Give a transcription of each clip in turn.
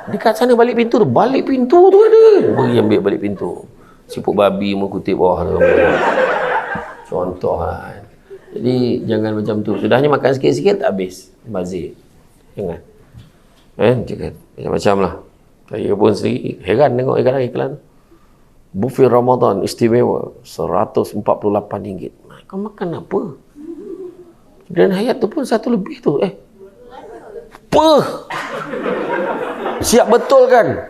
Dekat sana balik pintu tu ada. Pergi ambil balik pintu. Siput babi mengutip bawah tu. Contoh kan. Jadi jangan macam tu. Sudahnya makan sikit-sikit tak habis. Bazir. Jangan. Jangan. Macam-macam lah. Saya pun sendiri heran tengok iklan. Buffet Ramadan istimewa RM148. Kau makan apa? Dan hayat tu pun satu lebih tu. Apa? Siap betul kan?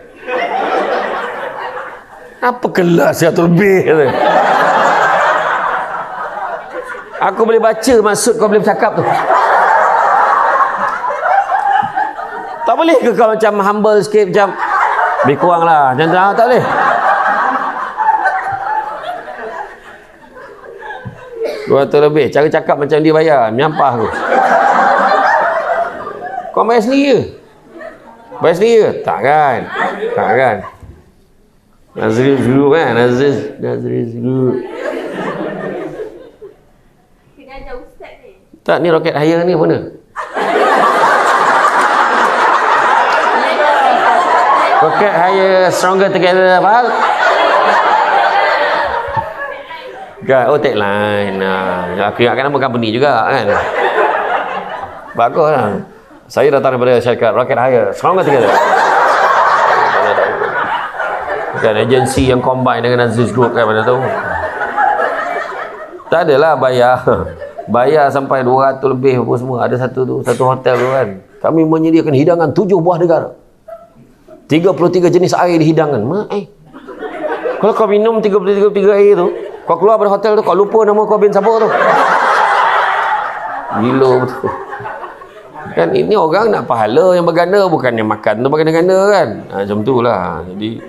Apa kelas satu lebih? Aku boleh baca maksud kau boleh bercakap tu. Tak boleh ke kau macam humble sikit, macam lebih kurang lah. Macam tu, tak boleh. RM200 lebih. Cara cakap macam dia bayar. Menyampah tu. Kau bayar sendiri ke? Bayar sendiri ke? Tak kan? Tak kan? Nazri dulu kan? Nazri dulu. Tak, ni roket hire ni mana? Roket hire stronger together, faham? Oh, tagline. Aku ingatkan nama company juga kan. Bagus lah. Saya datang daripada syarikat Rocket Hire. Stronger together. Bukan agensi yang combine dengan Aziz Group kan pada tu. Tak adalah bayar. Bayar sampai 200 lebih apa semua. Ada satu hotel tu kan. Kami menyediakan hidangan 7 buah negara. 33 jenis air dihidangkan. Kalau kau minum 33 air tu, kau keluar dari hotel tu, kau lupa nama kau bin siapa tu. Gila betul. Kan ini orang nak pahala yang berganda, bukan yang makan tu berganda-ganda kan. Macam tu lah. Jadi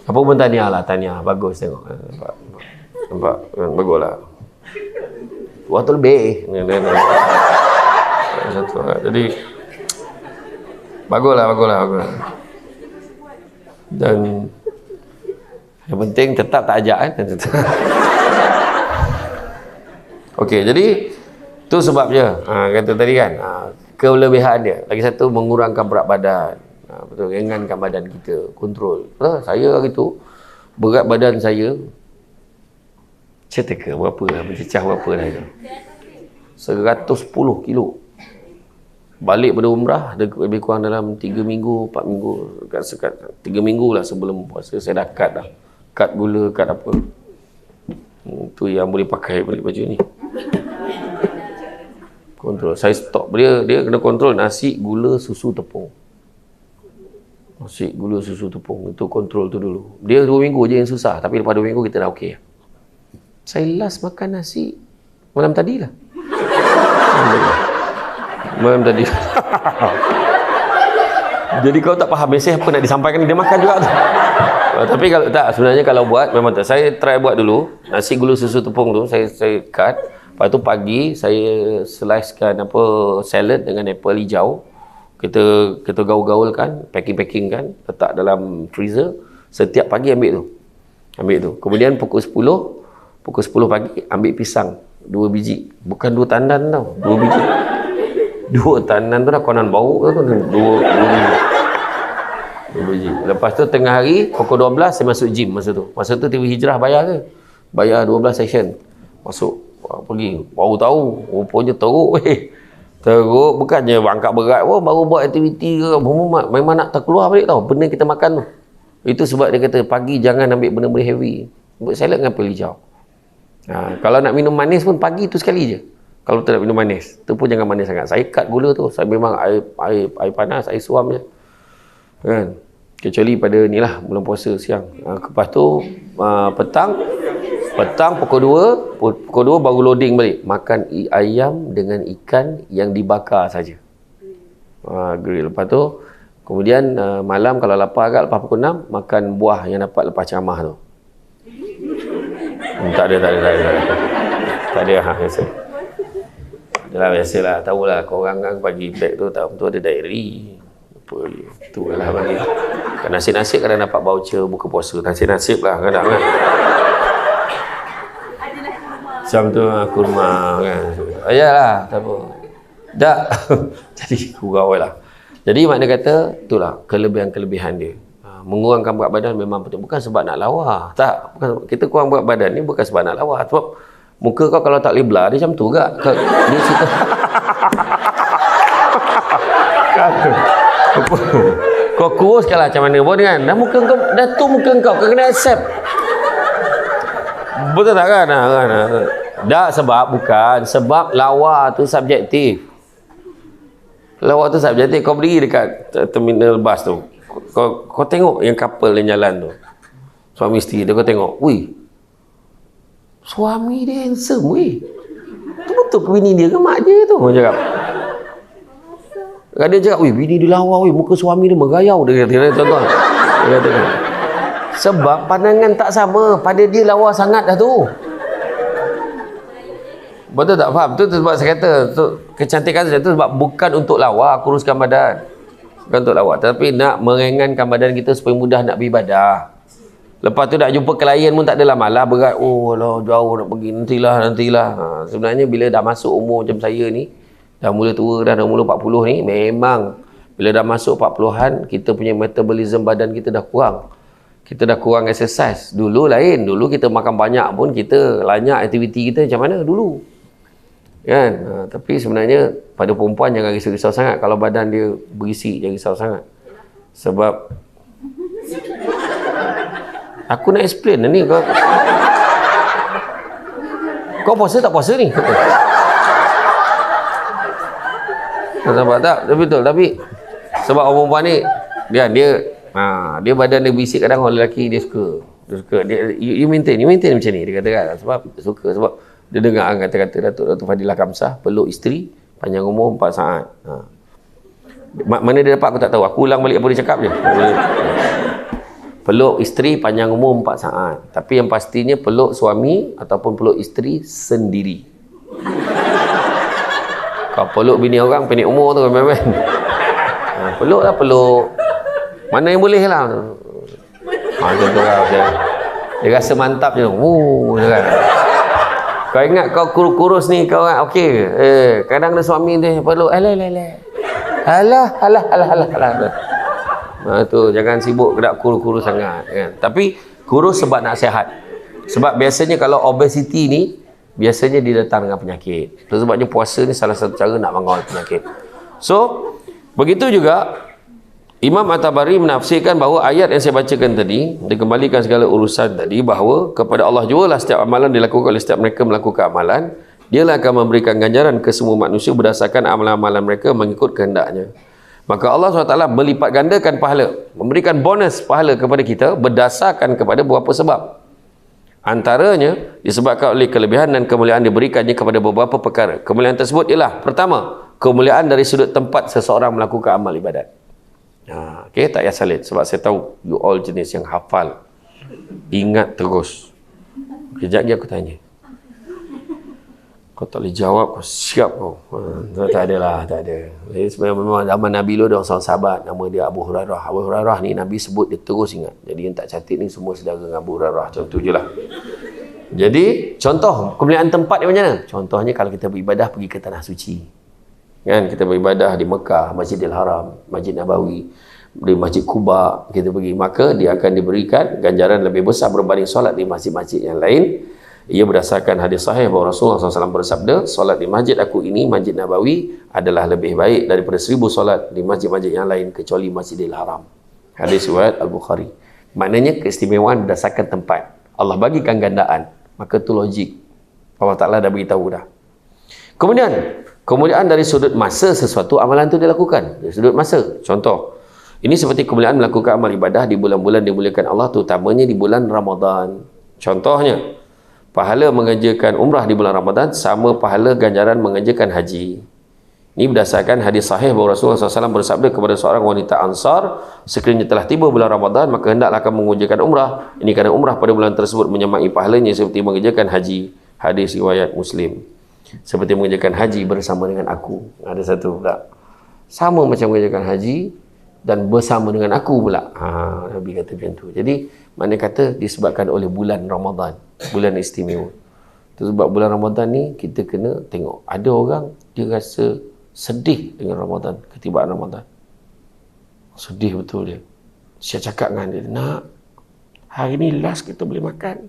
apa pun tahniah lah, tahniah. Bagus tengok. Nampak? Bagus lah. Waktu lebih. Jadi bagus lah. Dan yang penting tetap tak ajak kan. Okey, jadi tu sebabnya. Kata tadi kan, kelebihan dia. Lagi satu, mengurangkan berat badan. Betul, ringankan badan kita, kontrol. Saya hari tu berat badan saya teka berapa lah, mencecah berapa lah itu. 110 kilo. Balik pada umrah lebih kurang dalam 3 minggu, 4 minggu, sekat 3 minggu lah sebelum puasa saya dah cut dah. Cut gula, cut apa. Tu yang boleh pakai balik baju ni. Kontrol. Saya stop. Dia kena kontrol nasi, gula, susu, tepung. Nasi, gula, susu, tepung. Itu kontrol tu dulu. Dia 2 minggu je yang susah. Tapi lepas 2 minggu kita dah okey. Saya last makan nasi malam tadi lah. Malam tadi. Jadi kau tak faham mesej apa nak disampaikan, dia makan juga tu. Tapi kalau tak, sebenarnya kalau buat memang tak. Saya try buat dulu nasi, gula, susu, tepung tu saya cut. Lepas tu pagi saya slicekan salad dengan apple hijau. Kita gaul-gaulkan, packing kan, letak dalam freezer. Setiap pagi ambil tu. Kemudian pukul 10 pagi ambil pisang 2 biji. Bukan 2 tandan tau, 2 biji. 2 tandan tu dah konon bau tu. 2 biji. Lepas tu tengah hari pukul 12 saya masuk gym masa tu TV Hijrah bayar ke? Bayar 12 session. Masuk pergi. Baru tahu rupanya teruk teruk, bukannya angkat berat baru buat aktiviti ke. Memang nak terkeluar balik tau benda kita makan tu. Itu sebab dia kata pagi jangan ambil benda-benda heavy. Buat salad dengan apel hijau. Kalau nak minum manis pun pagi tu sekali je. Kalau tak nak minum manis, tu pun jangan manis sangat. Saya cut gula tu. Saya memang air panas, air suam je. Kan? Kecuali pada ni lah, bulan puasa siang. Lepas tu, petang pukul 2 baru loading balik. Makan ayam dengan ikan yang dibakar saja. Grill. Lepas tu, kemudian malam kalau lapar agak, lepas pukul 6, makan buah yang dapat lepas camah tu. Tak ada. Biasa. Adalah biasalah, tahulah korang kan pagi bag tu tak betul ada diary. Apa tu lah bagi. Kan nasib-nasib kadang dapat voucher buka puasa. Nasib-nasib lah kadang kan. Macam tu kurma kan. Ayalah, tak apa. Tak. Jadi gurau lah. Jadi makna kata itulah kelebihan-kelebihan dia. Mengurangkan berat badan memang penting, bukan sebab nak lawa. Tak, bukan, kita kurang berat badan ni bukan sebab nak lawa. Sebab muka kau kalau tak boleh blur dia macam tu juga. Dia cerita kau kuruskan lah macam mana pun kan. Dah muka kau, dah tu muka kau kena accept. Betul tak kan? Tak, sebab lawa tu subjektif. Lawa tu subjektif. Kau berdiri dekat terminal bas tu, kau tengok yang couple yang jalan tu, suami isteri dia, kau tengok, wih, suami dia handsome weh, tu betul ke bini dia ke mak dia tu? Dia cakap, dia cakap, wih, bini dia lawa weh, muka suami dia merayau. Dia kata, contoh dia kata, sebab pandangan tak sama. Pada dia lawa sangat dah tu. Betul tak? Faham? Tu sebab saya kata tu, kecantikan tu sebab bukan untuk lawa, kuruskan badan, bukan untuk lawa, tapi nak meringankan badan kita supaya mudah nak beribadah. Lepas tu nak jumpa klien pun tak adalah malah berat. Oh lah, jauh nak pergi, nantilah. Sebenarnya bila dah masuk umur macam saya ni, dah mula tua dah mula 40 ni, memang bila dah masuk 40-an, kita punya metabolism badan kita dah kurang. Kita dah kurang exercise. Dulu lain. Dulu kita makan banyak pun kita lanyak aktiviti kita macam mana dulu. Kan? Tapi sebenarnya pada perempuan jangan risau-risau sangat. Kalau badan dia berisi, jangan risau sangat. Sebab aku nak explain ni. Kau puasa tak puasa ni? Nampak tak? Betul. Tapi sebab orang perempuan ni dia badan dia berisi, kadang orang lelaki dia suka. Dia you maintain macam ni, dia kata kan. Sebab suka, sebab dia dengar kata-kata Datuk Fadilah Kamsah, peluk isteri panjang umur 4 saat. Mana dia dapat aku tak tahu. Aku ulang balik apa dia cakap je. Peluk isteri panjang umur 4 saat. Tapi yang pastinya peluk suami ataupun peluk isteri sendiri. Kau peluk bini orang pendek umur tu memang. Peluk lah, peluk. Mana yang boleh lah. Macam tu lah. Dia rasa mantap je. Dia kan. Kau ingat kau kurus ni, kau kan okey. Kadang ada suami dia peluk. Alah. Tu jangan sibuk nak kurus-kurus sangat kan. Tapi kurus sebab nak sihat. Sebab biasanya kalau obesity ni biasanya dia datang dengan penyakit. Sebabnya puasa ni salah satu cara nak mengawal penyakit. So, begitu juga Imam At-Tabari menafsirkan bahawa ayat yang saya bacakan tadi, dikembalikan segala urusan tadi, bahawa kepada Allah jualah setiap amalan dilakukan oleh setiap mereka melakukan amalan. Dialah akan memberikan ganjaran ke semua manusia berdasarkan amalan-amalan mereka mengikut kehendaknya. Maka Allah SWT melipat gandakan pahala, memberikan bonus pahala kepada kita berdasarkan kepada beberapa sebab. Antaranya disebabkan oleh kelebihan dan kemuliaan diberikannya kepada beberapa perkara. Kemuliaan tersebut ialah, pertama, kemuliaan dari sudut tempat seseorang melakukan amal ibadat. Okay, tak payah salin. Sebab saya tahu you all jenis yang hafal, ingat terus. Kejap lagi aku tanya, kau tak boleh jawab, kau siap kau. Tak ada. Jadi sebenarnya memang zaman Nabi dulu ada seorang sahabat nama dia Abu Hurairah. Abu Hurairah ni Nabi sebut dia terus ingat. Jadi yang tak cantik ni semua saudara dengan Abu Hurairah. Contoh je lah. Jadi contoh kemuliaan tempat ni macam mana? Contohnya kalau kita beribadah pergi ke tanah suci, kan, kita beribadah di Mekah, Masjidil Haram, Masjid Nabawi, di Masjid Quba kita pergi, maka dia akan diberikan ganjaran lebih besar berbanding solat di masjid-masjid yang lain. Ia berdasarkan hadis sahih bahawa Rasulullah SAW bersabda, solat di masjid aku ini, Masjid Nabawi, adalah lebih baik daripada 1000 solat di masjid-masjid yang lain kecuali Masjidil Haram. Hadis riwayat Al-Bukhari. Maknanya keistimewaan berdasarkan tempat. Allah bagikan gandaan, maka tu logik. Allah Ta'ala dah beritahu dah. Kemudian kemuliaan dari sudut masa sesuatu amalan itu dilakukan. Dari sudut masa. Contoh, ini seperti kemuliaan melakukan amal ibadah di bulan-bulan dimuliakan Allah, terutamanya di bulan Ramadan. Contohnya, pahala mengerjakan umrah di bulan Ramadan sama pahala ganjaran mengerjakan haji. Ini berdasarkan hadis sahih bahawa Rasulullah SAW bersabda kepada seorang wanita Ansar, sekiranya telah tiba bulan Ramadan, maka hendaklah kamu mengerjakan umrah. Ini kerana umrah pada bulan tersebut menyamai pahalanya seperti mengerjakan haji. Hadis riwayat Muslim. Seperti mengerjakan haji bersama dengan aku. Ada satu pula, sama macam mengerjakan haji dan bersama dengan aku pula. Nabi kata macam tu. Jadi mana kata disebabkan oleh bulan Ramadan, bulan istimewa. Itu sebab bulan Ramadan ni kita kena tengok. Ada orang dia rasa sedih dengan Ramadan, ketibaan Ramadan. Sedih betul dia. Saya cakap dengan dia, nak, hari ni last kita boleh makan.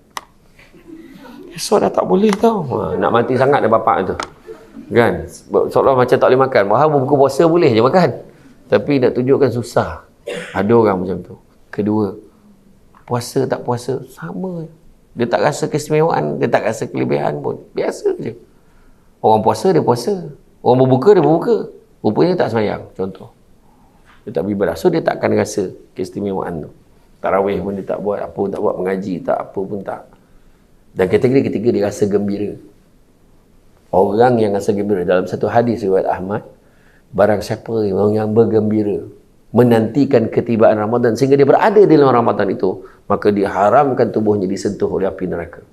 Esok dah tak boleh tau. Nak mati sangat dia bapak tu. Kan? Seolah macam tak boleh makan. Mahal buka puasa boleh je makan. Tapi nak tunjukkan susah. Ada orang macam tu. Kedua, puasa tak puasa, sama. Dia tak rasa keistimewaan, dia tak rasa kelebihan pun. Biasa je. Orang puasa, dia puasa. Orang berbuka, dia berbuka. Rupanya tak sembahyang, contoh. Dia tak beribadah. So, dia tak akan rasa keistimewaan tu. Tarawih pun dia tak buat, apa pun tak buat, mengaji tak, apa pun tak. Dan kategori ketiga, dia rasa gembira. Orang yang rasa gembira, dalam satu hadis riwayat Ahmad, barang siapa yang bergembira, menantikan ketibaan Ramadan sehingga dia berada di dalam Ramadan itu, maka diharamkan tubuhnya disentuh oleh api neraka.